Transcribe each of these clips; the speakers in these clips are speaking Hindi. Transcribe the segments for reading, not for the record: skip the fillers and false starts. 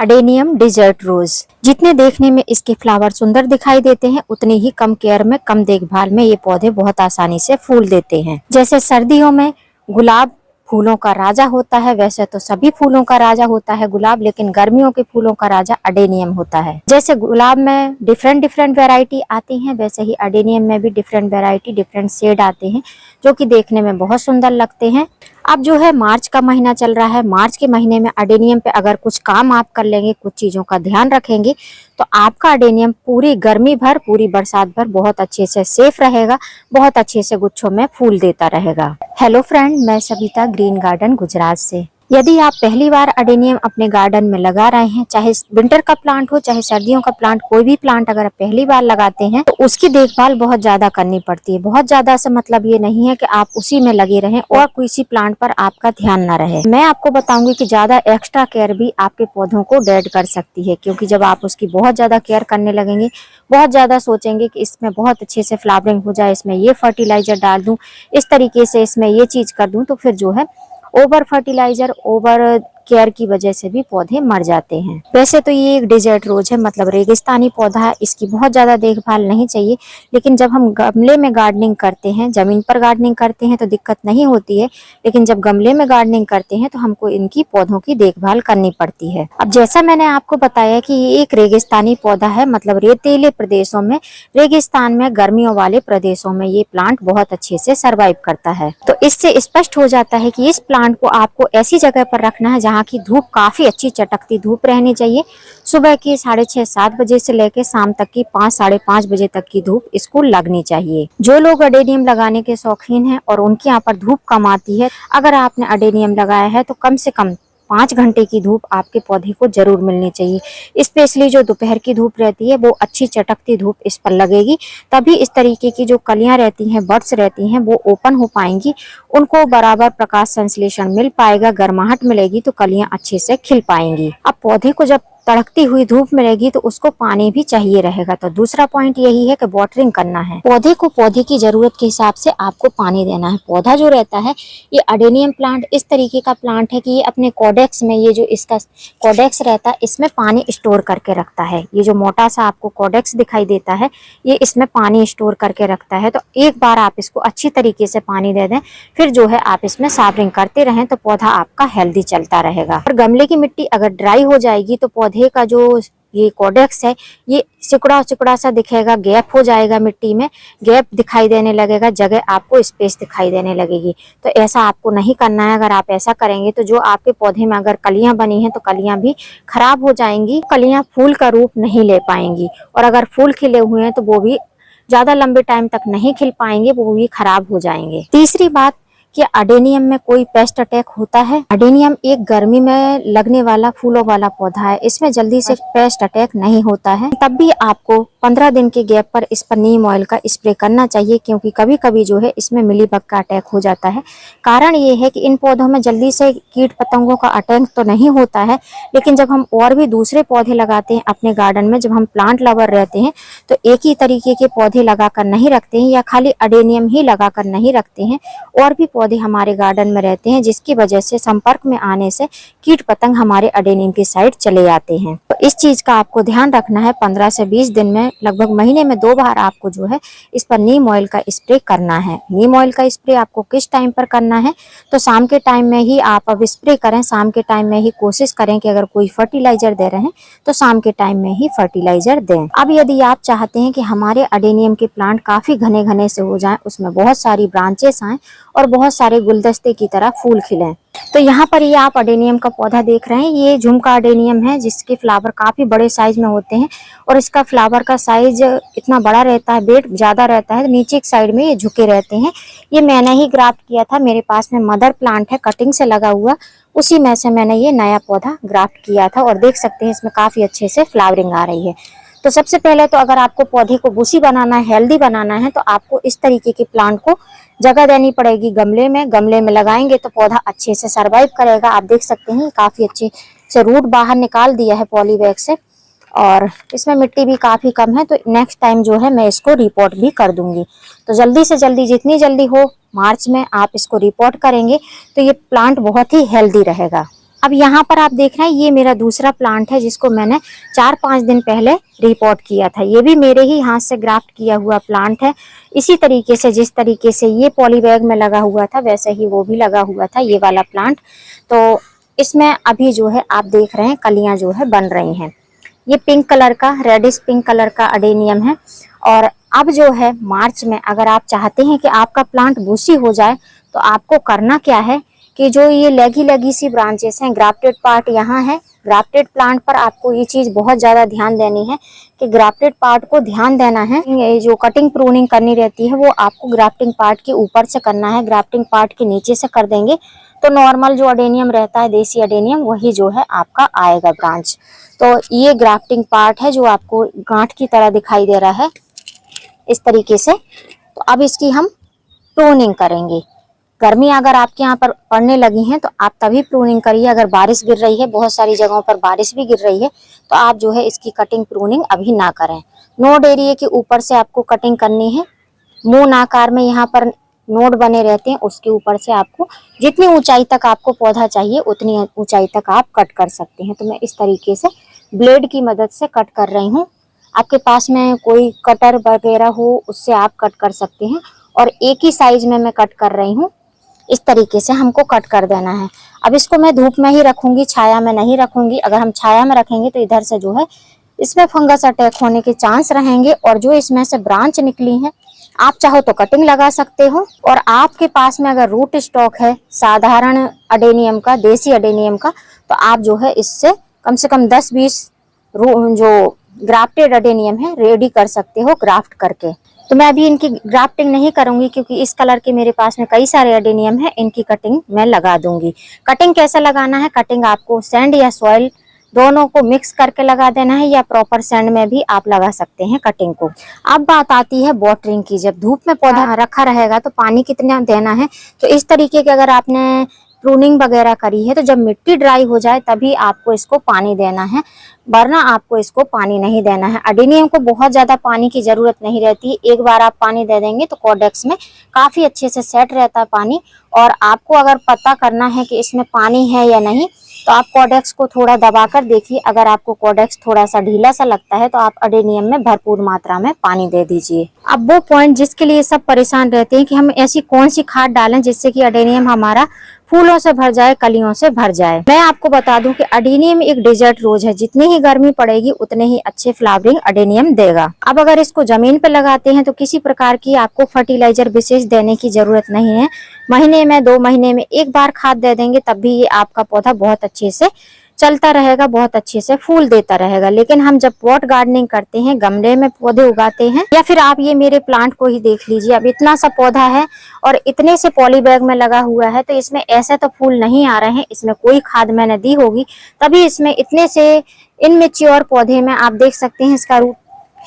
अडेनियम डेजर्ट रोज। जितने देखने में इसके फ्लावर सुंदर दिखाई देते हैं, उतनी ही कम केयर में, कम देखभाल में ये पौधे बहुत आसानी से फूल देते हैं। जैसे सर्दियों में गुलाब फूलों का राजा होता है, वैसे तो सभी फूलों का राजा होता है गुलाब, लेकिन गर्मियों के फूलों का राजा अडेनियम होता है। जैसे गुलाब में डिफरेंट डिफरेंट वैरायटी आती हैं, वैसे ही अडेनियम में भी डिफरेंट वैरायटी, डिफरेंट शेड आते हैं, जो कि देखने में बहुत सुंदर लगते हैं। अब जो है मार्च का महीना चल रहा है, मार्च के महीने में अडेनियम पे अगर कुछ काम आप कर लेंगे, कुछ चीजों का ध्यान रखेंगे, तो आपका अडेनियम पूरी गर्मी भर, पूरी बरसात भर बहुत अच्छे से सेफ रहेगा, बहुत अच्छे से गुच्छों में फूल देता रहेगा। हेलो फ्रेंड, मैं सविता ग्रीन गार्डन गुजरात से। यदि आप पहली बार अडेनियम अपने गार्डन में लगा रहे हैं, चाहे विंटर का प्लांट हो चाहे सर्दियों का प्लांट, कोई भी प्लांट अगर आप पहली बार लगाते हैं तो उसकी देखभाल बहुत ज्यादा करनी पड़ती है। बहुत ज्यादा से मतलब ये नहीं है कि आप उसी में लगे रहें और किसी प्लांट पर आपका ध्यान न रहे। मैं आपको बताऊंगी कि ज्यादा एक्स्ट्रा केयर भी आपके पौधों को डेड कर सकती है, क्योंकि जब आप उसकी बहुत ज्यादा केयर करने लगेंगे, बहुत ज्यादा सोचेंगे कि इसमें बहुत अच्छे से फ्लावरिंग हो जाए, इसमें ये फर्टिलाइजर डाल दूं, इस तरीके से इसमें ये चीज कर दूं, तो फिर जो है ओवर फर्टिलाइजर, ओवर केयर की वजह से भी पौधे मर जाते हैं। वैसे तो ये एक डेजर्ट रोज है, मतलब रेगिस्तानी पौधा है, इसकी बहुत ज्यादा देखभाल नहीं चाहिए। लेकिन जब हम गमले में गार्डनिंग करते हैं, जमीन पर गार्डनिंग करते हैं तो दिक्कत नहीं होती है, लेकिन जब गमले में गार्डनिंग करते हैं तो हमको इनकी पौधों की देखभाल करनी पड़ती है। अब जैसा मैंने आपको बताया कि ये एक रेगिस्तानी पौधा है, मतलब रेतीले प्रदेशों में, रेगिस्तान में, गर्मियों वाले प्रदेशों में ये प्लांट बहुत अच्छे से सर्वाइव करता है। तो इससे स्पष्ट हो जाता है कि इस प्लांट को आपको ऐसी जगह पर रखना है जहाँ की धूप काफी अच्छी चटकती धूप रहनी चाहिए। सुबह की 6:30-7 बजे से लेकर शाम तक की 5-5:30 बजे तक की धूप इसको लगनी चाहिए। जो लोग अडेनियम लगाने के शौकीन हैं और उनके यहाँ पर धूप कम आती है, अगर आपने अडेनियम लगाया है तो कम से कम 5 घंटे की धूप आपके पौधे को जरूर मिलनी चाहिए। स्पेशली जो दोपहर की धूप रहती है, वो अच्छी चटकती धूप इस पर लगेगी, तभी इस तरीके की जो कलियां रहती हैं, बड्स रहती हैं, वो ओपन हो पाएंगी, उनको बराबर प्रकाश संश्लेषण मिल पाएगा, गर्माहट मिलेगी तो कलियां अच्छे से खिल पाएंगी। अब पौधे को जब तड़कती हुई धूप मिलेगी तो उसको पानी भी चाहिए रहेगा। तो दूसरा पॉइंट यही है कि वाटरिंग करना है। पौधे को पौधे की जरूरत के हिसाब से आपको पानी देना है। पौधा जो रहता है, ये अडेनियम प्लांट इस तरीके का प्लांट है कि ये अपने कॉडेक्स में, ये जो इसका कॉडेक्स रहता है, इसमें पानी स्टोर करके रखता है। ये जो मोटा सा आपको कॉडेक्स दिखाई देता है, ये इसमें पानी स्टोर करके रखता है। तो एक बार आप इसको अच्छी तरीके से पानी दे दें, फिर जो है आप इसमें सावरिंग करते रहें, तो पौधा आपका हेल्दी चलता रहेगा। और गमले की मिट्टी अगर ड्राई हो जाएगी तो पौधे का जो ये कॉडेक्स है, ये सिकुड़ा सिकुड़ा सा दिखेगा, गैप हो जाएगा, मिट्टी में गैप दिखाई देने लगेगा, जगह आपको स्पेस दिखाई देने लगेगी। तो ऐसा आपको नहीं करना है। अगर आप ऐसा करेंगे तो जो आपके पौधे में अगर कलियां बनी हैं तो कलियां भी खराब हो जाएंगी, कलियां फूल का रूप नहीं ले पाएंगी, और अगर फूल खिले हुए हैं तो वो भी ज्यादा लंबे टाइम तक नहीं खिल पाएंगे, वो भी खराब हो जाएंगे। तीसरी बात कि अडेनियम में कोई पेस्ट अटैक होता है? अडेनियम एक गर्मी में लगने वाला फूलों वाला पौधा है, इसमें जल्दी से पेस्ट अटैक नहीं होता है। तब भी आपको 15 दिन के गैप पर इस पर नीम ऑयल का स्प्रे करना चाहिए, क्योंकि कभी कभी जो है इसमें मिलीबग का अटैक हो जाता है। कारण ये है कि इन पौधों में जल्दी से कीट पतंगों का अटैक तो नहीं होता है, लेकिन जब हम और भी दूसरे पौधे लगाते हैं अपने गार्डन में, जब हम प्लांट लवर रहते हैं, तो एक ही तरीके के पौधे लगाकर नहीं रखते हैं, या खाली अडेनियम ही लगाकर नहीं रखते हैं, और भी पौधे हमारे गार्डन में रहते हैं, जिसकी वजह से संपर्क में आने से कीट पतंग हमारे अडेनियम की साइड चले आते हैं। तो इस चीज का आपको ध्यान रखना है। 15 से 20 दिन में, लगभग महीने में 2 बार आपको जो है इस पर नीम ऑयल का स्प्रे करना है। नीम ऑयल का स्प्रे आपको किस टाइम पर करना है? तो शाम के टाइम में ही आप अब स्प्रे करें। शाम के टाइम में ही कोशिश करें कि अगर कोई फर्टिलाइजर दे रहे हैं तो शाम के टाइम में ही फर्टिलाइजर दें। अब यदि आप चाहते हैं कि हमारे अडेनियम के प्लांट काफी घने घने से हो जाएं, उसमें बहुत सारी ब्रांचेस आए और बहुत सारे गुलदस्ते की तरह फूल खिलें, तो यहाँ पर ये आप अडेनियम का पौधा देख रहे हैं, ये झुमका अडेनियम है, जिसके फ्लावर काफी बड़े साइज में होते हैं, और इसका फ्लावर का साइज इतना बड़ा रहता है, वेट ज्यादा रहता है, नीचे एक साइड में ये झुके रहते हैं। ये मैंने ही ग्राफ्ट किया था, मेरे पास में मदर प्लांट है कटिंग से लगा हुआ, उसी में से मैंने ये नया पौधा ग्राफ्ट किया था, और देख सकते हैं इसमें काफी अच्छे से फ्लावरिंग आ रही है। तो सबसे पहले तो अगर आपको पौधे को बुशी बनाना है, हेल्दी बनाना है, तो आपको इस तरीके के प्लांट को जगह देनी पड़ेगी गमले में। गमले में लगाएंगे तो पौधा अच्छे से सरवाइव करेगा। आप देख सकते हैं काफी अच्छे से रूट बाहर निकाल दिया है पॉली बैग से, और इसमें मिट्टी भी काफी कम है। तो नेक्स्ट टाइम जो है मैं इसको रिपोर्ट भी कर दूंगी। तो जल्दी से जल्दी, जितनी जल्दी हो, मार्च में आप इसको रिपोर्ट करेंगे तो ये प्लांट बहुत ही हेल्दी रहेगा। अब यहाँ पर आप देख रहे हैं, ये मेरा दूसरा प्लांट है जिसको मैंने 4-5 दिन पहले रिपोर्ट किया था। ये भी मेरे ही हाथ से ग्राफ्ट किया हुआ प्लांट है। इसी तरीके से, जिस तरीके से ये पॉली बैग में लगा हुआ था, वैसे ही वो भी लगा हुआ था, ये वाला प्लांट। तो इसमें अभी जो है आप देख रहे हैं कलियां जो है बन रही हैं। ये पिंक कलर का, रेडिश पिंक कलर का अडेनियम है। और अब जो है मार्च में अगर आप चाहते हैं कि आपका प्लांट बूसी हो जाए, तो आपको करना क्या है कि जो ये लगी सी ब्रांचेस हैं, ग्राफ्टेड पार्ट यहाँ है। ग्राफ्टेड प्लांट पर आपको ये चीज बहुत ज्यादा ध्यान देनी है कि ग्राफ्टेड पार्ट को ध्यान देना है। ये जो कटिंग प्रूनिंग करनी रहती है वो आपको ग्राफ्टिंग पार्ट के ऊपर से करना है। ग्राफ्टिंग पार्ट के नीचे से कर देंगे तो नॉर्मल जो अडेनियम रहता है, देसी अडेनियम, वही जो है आपका आएगा ब्रांच। तो ये ग्राफ्टिंग पार्ट है जो आपको गांठ की तरह दिखाई दे रहा है इस तरीके से। तो अब इसकी हम प्रूनिंग करेंगे। गर्मी अगर आपके यहाँ पर पड़ने लगी है तो आप तभी प्रूनिंग करिए। अगर बारिश गिर रही है, बहुत सारी जगहों पर बारिश भी गिर रही है, तो आप जो है इसकी कटिंग प्रूनिंग अभी ना करें। नोड एरिया के ऊपर से आपको कटिंग करनी है। मून आकार में यहाँ पर नोड बने रहते हैं, उसके ऊपर से आपको जितनी ऊंचाई तक आपको पौधा चाहिए उतनी ऊंचाई तक आप कट कर सकते हैं। तो मैं इस तरीके से ब्लेड की मदद से कट कर रही हूँ। आपके पास में कोई कटर वगैरह हो उससे आप कट कर सकते हैं। और एक ही साइज में मैं कट कर रही हूँ। इस तरीके से हमको कट कर देना है। अब इसको मैं धूप में ही रखूंगी, छाया में नहीं रखूंगी। अगर हम छाया में रखेंगे तो इधर से जो है इसमें फंगस अटैक होने के चांस रहेंगे। और जो इसमें से ब्रांच निकली है, आप चाहो तो कटिंग लगा सकते हो। और आपके पास में अगर रूट स्टॉक है साधारण अडेनियम का, देसी अडेनियम का, तो आप जो है इससे कम से कम 10-20 जो ग्राफ्टेड अडेनियम है रेडी कर सकते हो ग्राफ्ट करके। तो मैं अभी इनकी ग्राफ्टिंग नहीं करूंगी क्योंकि इस कलर के मेरे पास में कई सारे अडेनियम है। इनकी कटिंग मैं लगा दूंगी। कटिंग कैसे लगाना है? कटिंग आपको सैंड या सॉइल दोनों को मिक्स करके लगा देना है, या प्रॉपर सैंड में भी आप लगा सकते हैं कटिंग को। अब बात आती है वाटरिंग की। जब धूप में पौधा रखा रहेगा तो पानी कितना देना है? तो इस तरीके के अगर आपने प्रूनिंग वगैरह करी है तो जब मिट्टी ड्राई हो जाए तभी आपको इसको पानी देना है, वरना आपको इसको पानी नहीं देना है। अडेनियम को बहुत ज्यादा पानी की जरूरत नहीं रहती। एक बार आप पानी दे देंगे तो कॉडेक्स में काफी अच्छे से सेट रहता है पानी। और आपको अगर पता करना है कि इसमें पानी है या नहीं, तो आप कॉडेक्स को थोड़ा दबाकर देखिए। अगर आपको कॉडेक्स थोड़ा सा ढीला सा लगता है तो आप अडेनियम में भरपूर मात्रा में पानी दे दीजिए। अब वो पॉइंट जिसके लिए सब परेशान रहते हैं कि हम ऐसी कौन सी खाद डालें जिससे कि अडेनियम हमारा फूलों से भर जाए, कलियों से भर जाए। मैं आपको बता दूं कि अडेनियम एक डेजर्ट रोज है। जितनी ही गर्मी पड़ेगी उतने ही अच्छे फ्लावरिंग अडेनियम देगा। अब अगर इसको जमीन पे लगाते हैं तो किसी प्रकार की आपको फर्टिलाइजर विशेष देने की जरूरत नहीं है। महीने में 2 महीने में एक बार खाद दे देंगे तब भी ये आपका पौधा बहुत अच्छे से चलता रहेगा, बहुत अच्छे से फूल देता रहेगा। लेकिन हम जब पॉट गार्डनिंग करते हैं, गमले में पौधे उगाते हैं, या फिर आप ये मेरे प्लांट को ही देख लीजिए, अब इतना सा पौधा है और इतने से पॉली बैग में लगा हुआ है, तो इसमें ऐसे तो फूल नहीं आ रहे हैं। इसमें कोई खाद मैंने दी होगी तभी इसमें इतने से इनमेच्योर पौधे में आप देख सकते हैं इसका रूट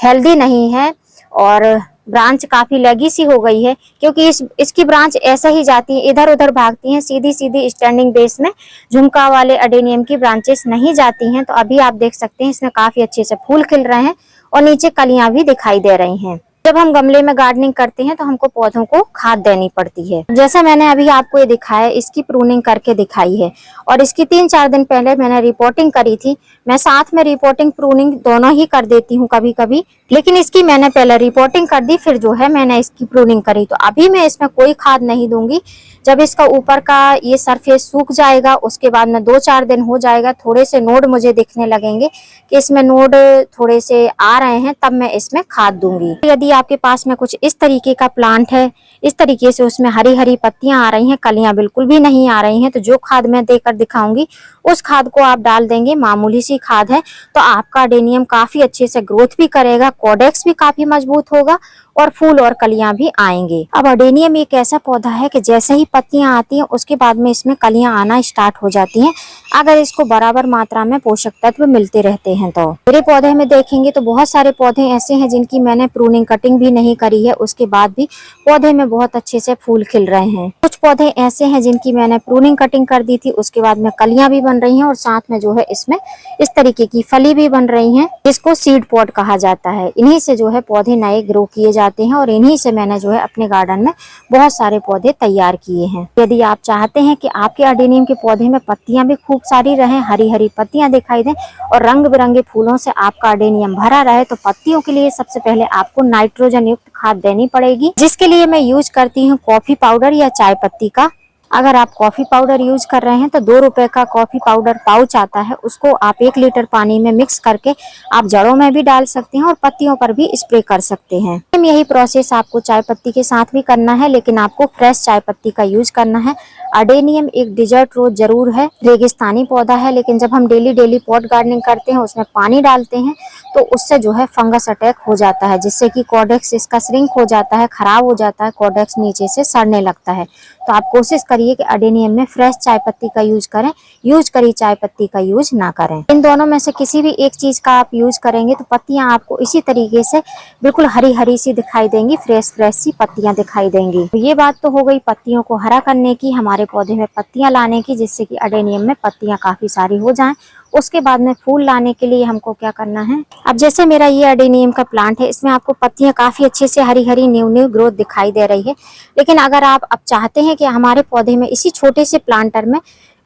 हेल्दी नहीं है और ब्रांच काफी लगी सी हो गई है, क्योंकि इसकी ब्रांच ऐसे ही जाती है, इधर उधर भागती हैं, सीधी सीधी स्टैंडिंग बेस में झुमका वाले अडेनियम की ब्रांचेस नहीं जाती हैं। तो अभी आप देख सकते हैं इसमें काफी अच्छे से फूल खिल रहे हैं और नीचे कलियां भी दिखाई दे रही हैं। जब हम गमले में गार्डनिंग करते हैं तो हमको पौधों को खाद देनी पड़ती है। जैसा मैंने अभी आपको ये दिखाया, इसकी प्रूनिंग करके दिखाई है और इसकी 3-4 दिन पहले मैंने रिपोर्टिंग करी थी। मैं साथ में रिपोर्टिंग प्रूनिंग दोनों ही कर देती हूँ कभी कभी, लेकिन इसकी मैंने पहले रिपोर्टिंग कर दी, फिर जो है मैंने इसकी प्रूनिंग करी। तो अभी मैं इसमें कोई खाद नहीं दूंगी। जब इसका ऊपर का ये सरफेस सूख जाएगा, उसके बाद में 2-4 दिन हो जाएगा, थोड़े से नोड मुझे दिखने लगेंगे कि इसमें नोड थोड़े से आ रहे हैं, तब मैं इसमें खाद दूंगी। यदि आपके पास में कुछ इस तरीके का प्लांट है, इस तरीके से उसमें हरी हरी पत्तियां आ रही हैं, कलियां बिल्कुल भी नहीं आ रही हैं, तो जो खाद मैं देकर दिखाऊंगी उस खाद को आप डाल देंगे। मामूली सी खाद है तो आपका अडेनियम काफी अच्छे से ग्रोथ भी करेगा, कॉडेक्स भी काफी मजबूत होगा और फूल और कलियां भी आएंगे। अब अडेनियम एक ऐसा पौधा है कि जैसे ही पत्तियां आती हैं उसके बाद में इसमें कलियां आना स्टार्ट हो जाती हैं, अगर इसको बराबर मात्रा में पोषक तत्व मिलते रहते हैं। तो मेरे पौधे में देखेंगे तो बहुत सारे पौधे ऐसे हैं जिनकी मैंने प्रूनिंग कटिंग भी नहीं करी है, उसके बाद भी पौधे में बहुत अच्छे से फूल खिल रहे हैं। कुछ पौधे ऐसे हैं जिनकी मैंने प्रूनिंग कटिंग कर दी थी, उसके बाद में कलियां भी बन रही हैं और साथ में जो है इसमें इस तरीके की फली भी बन रही है, जिसको सीड पॉड कहा जाता है। इन्हीं से जो है पौधे नए ग्रो किए जाते जाते हैं और इन्हीं से मैंने जो है अपने गार्डन में बहुत सारे पौधे तैयार किए हैं। यदि आप चाहते हैं कि आपके अडेनियम के पौधे में पत्तियां भी खूब सारी रहें, हरी हरी पत्तियां दिखाई दें और रंग बिरंगे फूलों से आपका अडेनियम भरा रहे, तो पत्तियों के लिए सबसे पहले आपको नाइट्रोजन युक्त खाद देनी पड़ेगी, जिसके लिए मैं यूज करती हूँ कॉफी पाउडर या चाय पत्ती का। अगर आप कॉफी पाउडर यूज कर रहे हैं तो 2 रुपए का कॉफी पाउडर पाउच आता है, उसको आप 1 लीटर पानी में मिक्स करके आप जड़ों में भी डाल सकते हैं और पत्तियों पर भी स्प्रे कर सकते हैं। यही प्रोसेस आपको चाय पत्ती के साथ भी करना है, लेकिन आपको फ्रेश चाय पत्ती का यूज करना है। अडेनियम एक डिजर्ट रोज जरूर है, रेगिस्तानी पौधा है, लेकिन जब हम डेली पॉट गार्डनिंग करते हैं, उसमें पानी डालते हैं, तो उससे जो है फंगस अटैक हो जाता है, जिससे कि कॉडेक्स इसका श्रिंक हो जाता है, खराब हो जाता है, कॉडेक्स नीचे से सड़ने लगता है। तो आप कोशिश करिए कि अडेनियम में फ्रेश चाय पत्ती का यूज करें, यूज करी चाय पत्ती का यूज ना करें। इन दोनों में से किसी भी एक चीज का आप यूज करेंगे तो पत्तियां आपको इसी तरीके से बिल्कुल हरी हरी सी दिखाई देंगी, फ्रेश फ्रेश सी पत्तियां दिखाई देंगी। तो ये बात तो हो गई पत्तियों को हरा करने की, हमारे पौधे में पत्तियां लाने की, जिससे कि अडेनियम में पत्तियां काफी सारी हो जाएं। उसके बाद में फूल लाने के लिए हमको क्या करना है, अब जैसे मेरा ये अडेनियम का प्लांट है, इसमें आपको पत्तियां काफी अच्छे से हरी हरी न्यू ग्रोथ दिखाई दे रही है। लेकिन अगर आप अब चाहते हैं कि हमारे पौधे में इसी छोटे से प्लांटर में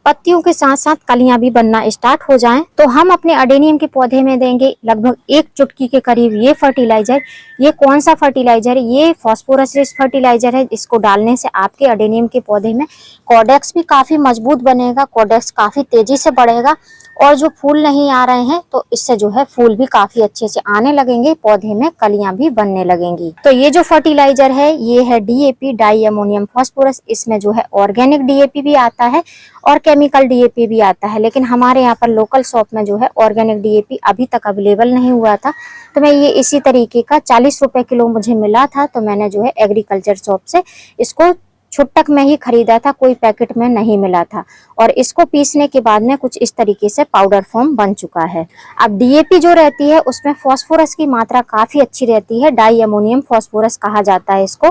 पत्तियों के साथ साथ कलियां भी बनना स्टार्ट हो जाएं, तो हम अपने अडेनियम के पौधे में देंगे लगभग 1 चुटकी के करीब ये फर्टिलाइजर। ये कौन सा फर्टिलाइजर है? ये फास्फोरस रिच फर्टिलाइजर है। इसको डालने से आपके अडेनियम के पौधे में कॉडेक्स भी काफी मजबूत बनेगा, कॉडेक्स काफी तेजी से बढ़ेगा और जो फूल नहीं आ रहे हैं तो इससे जो है फूल भी काफी अच्छे से आने लगेंगे, पौधे में कलियां भी बनने लगेंगी। तो ये जो फर्टिलाइजर है ये है डीएपी, डाई अमोनियम फास्फोरस। इसमें जो है ऑर्गेनिक डीएपी भी आता है और केमिकल डीएपी भी आता है, लेकिन हमारे यहाँ पर लोकल शॉप में जो है ऑर्गेनिक डीएपी अभी तक अवेलेबल नहीं हुआ था। तो मैं ये इसी तरीके का 40 रुपए किलो मुझे मिला था, तो मैंने जो है एग्रीकल्चर शॉप से इसको छुट्टक में ही खरीदा था, कोई पैकेट में नहीं मिला था। और इसको पीसने के बाद में कुछ इस तरीके से पाउडर फॉर्म बन चुका है। अब डीएपी जो रहती है उसमें फास्फोरस की मात्रा काफी अच्छी रहती है, डाई अमोनियम फास्फोरस कहा जाता है इसको।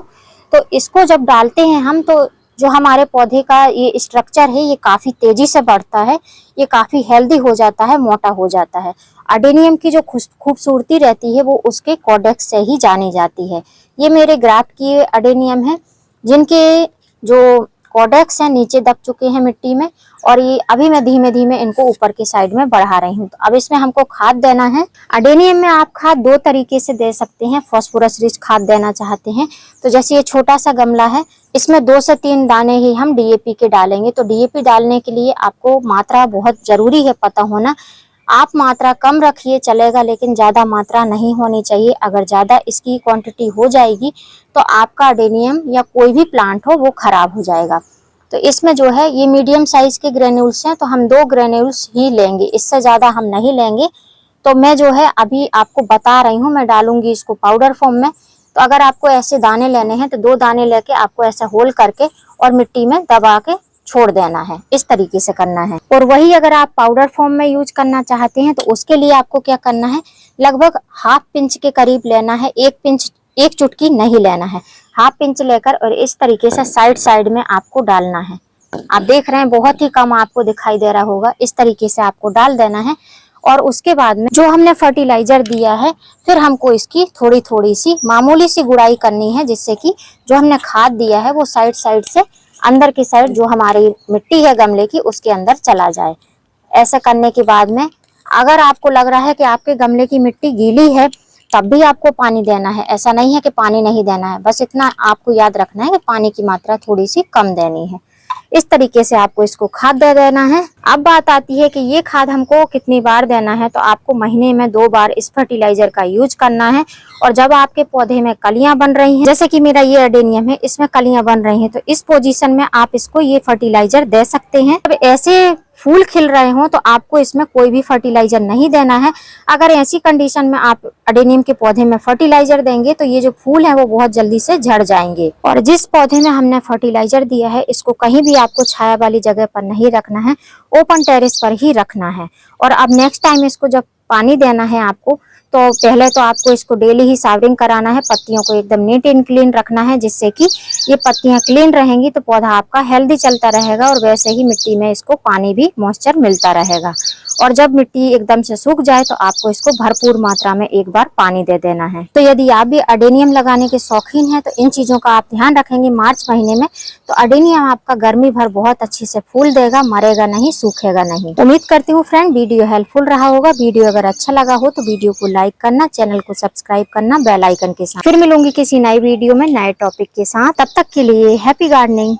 तो इसको जब डालते हैं हम, तो जो हमारे पौधे का ये स्ट्रक्चर है ये काफी तेजी से बढ़ता है, ये काफी हेल्दी हो जाता है, मोटा हो जाता है। अडेनियम की जो खूबसूरती रहती है वो उसके कॉडेक्स से ही जानी जाती है। ये मेरे ग्राफ्ट की अडेनियम है जिनके जो कॉडेक्स हैं नीचे दब चुके हैं मिट्टी में, और ये अभी मैं धीमे धीमे इनको ऊपर के साइड में बढ़ा रही हूँ। तो अब इसमें हमको खाद देना है। अडेनियम में आप खाद 2 तरीके से दे सकते हैं। फास्फोरस रिच खाद देना चाहते हैं तो जैसे ये छोटा सा गमला है, इसमें 2 से 3 दाने ही हम डीएपी के डालेंगे। तो डीएपी डालने के लिए आपको मात्रा बहुत जरूरी है पता होना। आप मात्रा कम रखिए चलेगा, लेकिन ज्यादा मात्रा नहीं होनी चाहिए। अगर ज्यादा इसकी क्वांटिटी हो जाएगी तो आपका अडेनियम या कोई भी प्लांट हो वो खराब हो जाएगा। तो इसमें जो है ये मीडियम साइज के ग्रेन्यूल्स हैं, तो हम 2 ग्रेन्यूल्स ही लेंगे, इससे ज्यादा हम नहीं लेंगे। तो मैं जो है अभी आपको बता रही हूँ, मैं डालूंगी इसको पाउडर फॉर्म में। तो अगर आपको ऐसे दाने लेने हैं तो 2 दाने लेके आपको ऐसे होल करके और मिट्टी में दबा के छोड़ देना है, इस तरीके से करना है। और वही अगर आप पाउडर फॉर्म में यूज करना चाहते हैं तो उसके लिए आपको क्या करना है, लगभग ½ पिंच के करीब लेना है। 1 चुटकी नहीं लेना है, ½ पिंच लेकर और इस तरीके से साइड साइड में आपको डालना है। आप देख रहे हैं बहुत ही कम आपको दिखाई दे रहा होगा, इस तरीके से आपको डाल देना है। और उसके बाद में जो हमने फर्टिलाइजर दिया है, फिर हमको इसकी थोड़ी थोड़ी सी मामूली सी गुड़ाई करनी है, जिससे कि जो हमने खाद दिया है वो साइड साइड से अंदर की साइड जो हमारी मिट्टी है गमले की उसके अंदर चला जाए। ऐसा करने के बाद में अगर आपको लग रहा है कि आपके गमले की मिट्टी गीली है तब भी आपको पानी देना है। ऐसा नहीं है कि पानी नहीं देना है, बस इतना आपको याद रखना है कि पानी की मात्रा थोड़ी सी कम देनी है। इस तरीके से आपको इसको खाद दे देना है। अब बात आती है कि ये खाद हमको कितनी बार देना है, तो आपको महीने में 2 बार इस फर्टिलाइजर का यूज करना है। और जब आपके पौधे में कलियां बन रही हैं, जैसे कि मेरा ये अडेनियम है, इसमें कलियां बन रही हैं, तो इस पोजीशन में आप इसको ये फर्टिलाइजर दे सकते हैं। अब ऐसे फूल खिल रहे हो तो आपको इसमें कोई भी फर्टिलाइजर नहीं देना है। अगर ऐसी कंडीशन में आप अडेनियम के पौधे में फर्टिलाइजर देंगे तो ये जो फूल है वो बहुत जल्दी से झड़ जाएंगे। और जिस पौधे में हमने फर्टिलाइजर दिया है इसको कहीं भी आपको छाया वाली जगह पर नहीं रखना है, ओपन टेरेस पर ही रखना है। और अब नेक्स्ट टाइम इसको जब पानी देना है आपको, तो पहले तो आपको इसको डेली ही सावरिंग कराना है। पत्तियों को एकदम नीट एंड क्लीन रखना है, जिससे कि ये पत्तियां क्लीन रहेंगी तो पौधा आपका हेल्दी चलता रहेगा और वैसे ही मिट्टी में इसको पानी भी मॉइस्चर मिलता रहेगा। और जब मिट्टी एकदम से सूख जाए तो आपको इसको भरपूर मात्रा में एक बार पानी दे देना है। तो यदि आप भी अडेनियम लगाने के शौकीन हैं तो इन चीजों का आप ध्यान रखेंगे मार्च महीने में, तो अडेनियम आपका गर्मी भर बहुत अच्छे से फूल देगा, मरेगा नहीं, सूखेगा नहीं। उम्मीद करती हूँ फ्रेंड वीडियो हेल्पफुल रहा होगा। वीडियो अगर अच्छा लगा हो तो वीडियो को लाइक करना, चैनल को सब्सक्राइब करना बेल आइकन के साथ। फिर मिलूंगी किसी नई वीडियो में नए टॉपिक के साथ। तब तक के लिए हैप्पी गार्डनिंग।